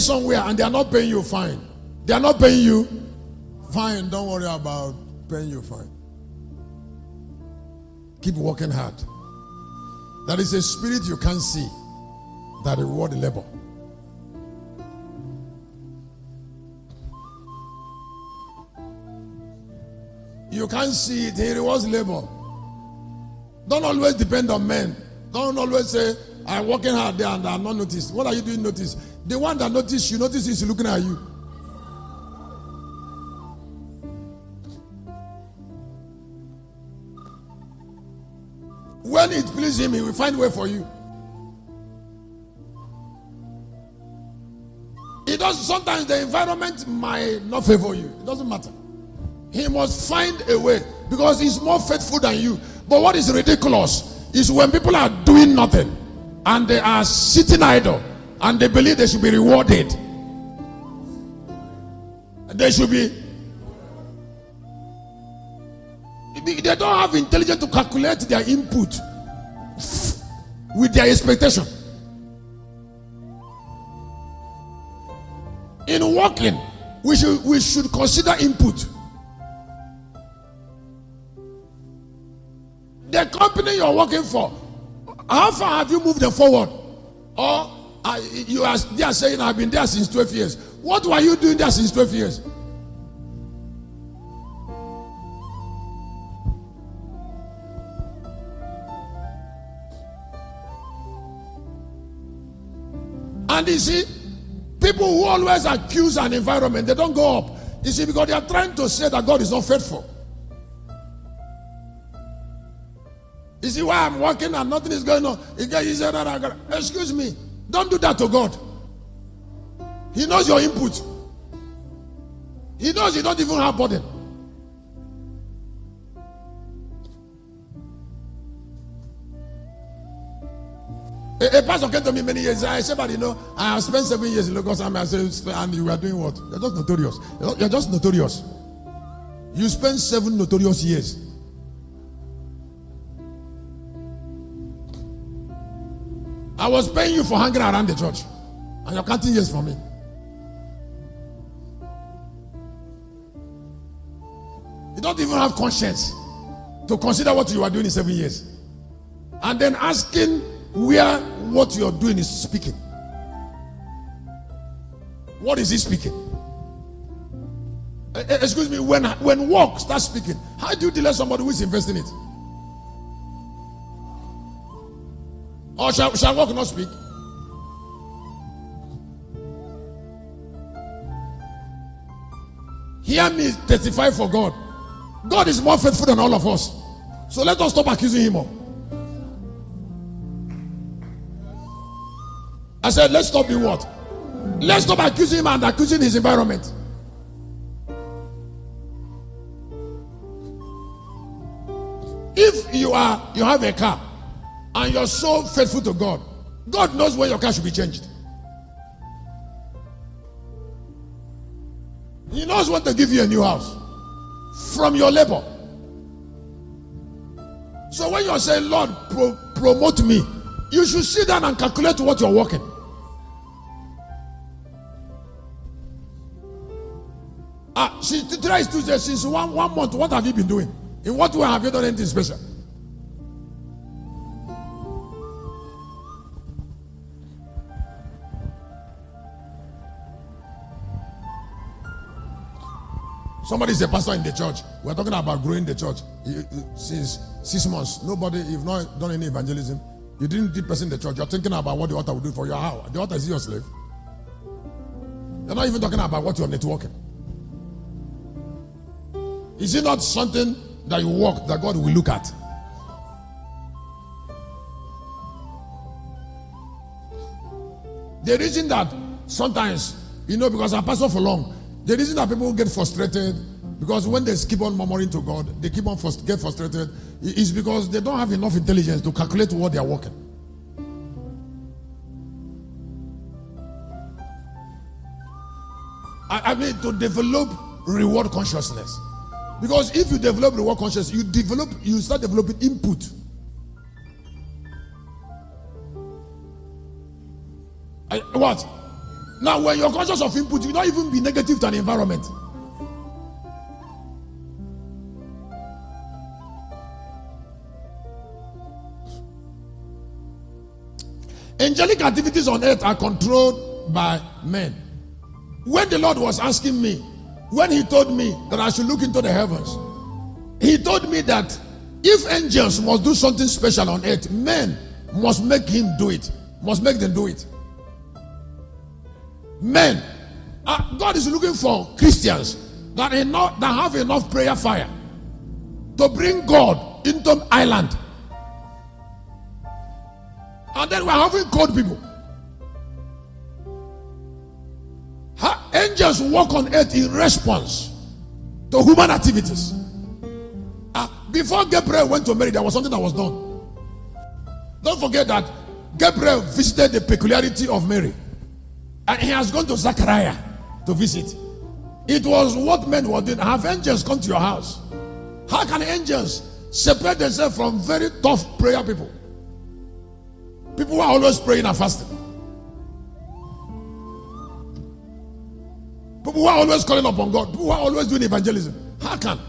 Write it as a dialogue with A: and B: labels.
A: somewhere and they are not paying you, fine. They are not paying you, fine. Don't worry about paying you, fine. Keep working hard. That is a spirit you can't see that reward labor. You can't see it. He rewards labor. Don't always depend on men. Don't always say, I'm working hard there and I'm not noticed. What are you doing notice? The one that notice is looking at you. When it pleases him, he will find a way for you. It does. Sometimes the environment might not favor you. It doesn't matter. He must find a way because he's more faithful than you. But what is ridiculous is when people are doing nothing and they are sitting idle and they believe they should be rewarded. They should be. They don't have intelligence to calculate their input with their expectation. In working, we should consider input. The company you're working for, how far have you moved them forward? Or they are saying, I've been there since 12 years. What were you doing there since 12 years? And you see, people who always accuse an environment, they don't go up. You see, because they are trying to say that God is not faithful. You see why I'm working and nothing is going on. He said, excuse me, don't do that to God. He knows your input. He knows you don't even have burden. A pastor came to me many years. I said, but I have spent 7 years in Lagos. I said, and you are doing what? You're just notorious. You're just notorious. You spent 7 notorious years. I was paying you for hanging around the church, and you're counting years for me. You don't even have conscience to consider what you are doing in 7 years, and then asking where what you are doing is speaking. What is he speaking? Excuse me, when work starts speaking, how do you delay somebody who is investing it? Or shall work not speak? Hear me testify for God. God is more faithful than all of us. So let us stop accusing him more. I said, let's stop doing what? Let's stop accusing him and accusing his environment. If you have a car and you're so faithful to God, God knows when your car should be changed. He knows when to give you a new house from your labor. So when you're saying, Lord, promote me, you should sit down and calculate what you're working. Today is Tuesday. Since one month, what have you been doing? In what way have you done anything special? Somebody is a pastor in the church. We're talking about growing the church. Since 6 months, you've not done any evangelism. You didn't do person in the church. You're thinking about what the altar will do for you. How? The altar is your slave. You're not even talking about what you're networking. Is it not something that you work that God will look at? The reason that sometimes, because I pastor for long, the reason that people get frustrated, because when they keep on murmuring to God, they keep on get frustrated, is because they don't have enough intelligence to calculate what they are working. I mean, to develop reward consciousness. Because if you develop reward consciousness, you start developing input. What? Now, when you're conscious of input, you don't even be negative to an environment. Angelic activities on earth are controlled by men. When the Lord was asking me, when he told me that I should look into the heavens, he told me that if angels must do something special on earth, men must make him do it, must make them do it. Men. God is looking for Christians that have enough prayer fire to bring God into island. And then we're having cold people. Angels walk on earth in response to human activities. Before Gabriel went to Mary, there was something that was done. Don't forget that Gabriel visited the peculiarity of Mary. And he has gone to Zechariah to visit. It was what men were doing. Have angels come to your house? How can angels separate themselves from very tough prayer people? People who are always praying and fasting. People who are always calling upon God. People who are always doing evangelism. How can?